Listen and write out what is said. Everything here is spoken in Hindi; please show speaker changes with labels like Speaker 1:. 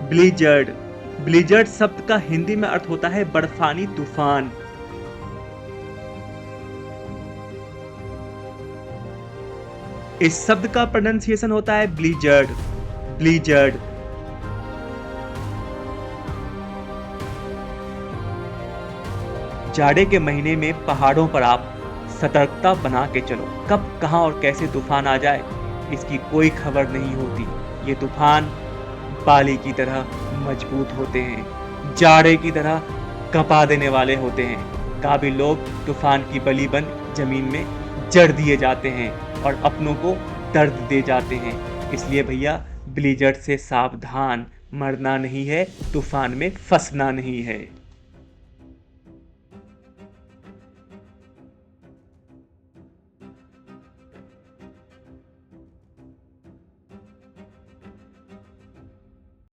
Speaker 1: ब्लीजर्ड। ब्लीजर्ड शब्द का हिंदी में अर्थ होता है बर्फानी तूफान। इस शब्द का प्रोनाउंसिएशन होता है ब्लीजर्ड, ब्लीजर्ड। जाड़े के महीने में पहाड़ों पर आप सतर्कता बना के चलो। कब, कहां और कैसे तूफान आ जाए इसकी कोई खबर नहीं होती। ये तूफान बाली की तरह मजबूत होते हैं, जाड़े की तरह कपा देने वाले होते हैं। काबिल लोग तूफान की बलि बन जमीन में जड़ दिए जाते हैं और अपनों को दर्द दे जाते हैं। इसलिए भैया ब्लीजर्ड से सावधान, मरना नहीं है, तूफान में फंसना नहीं है।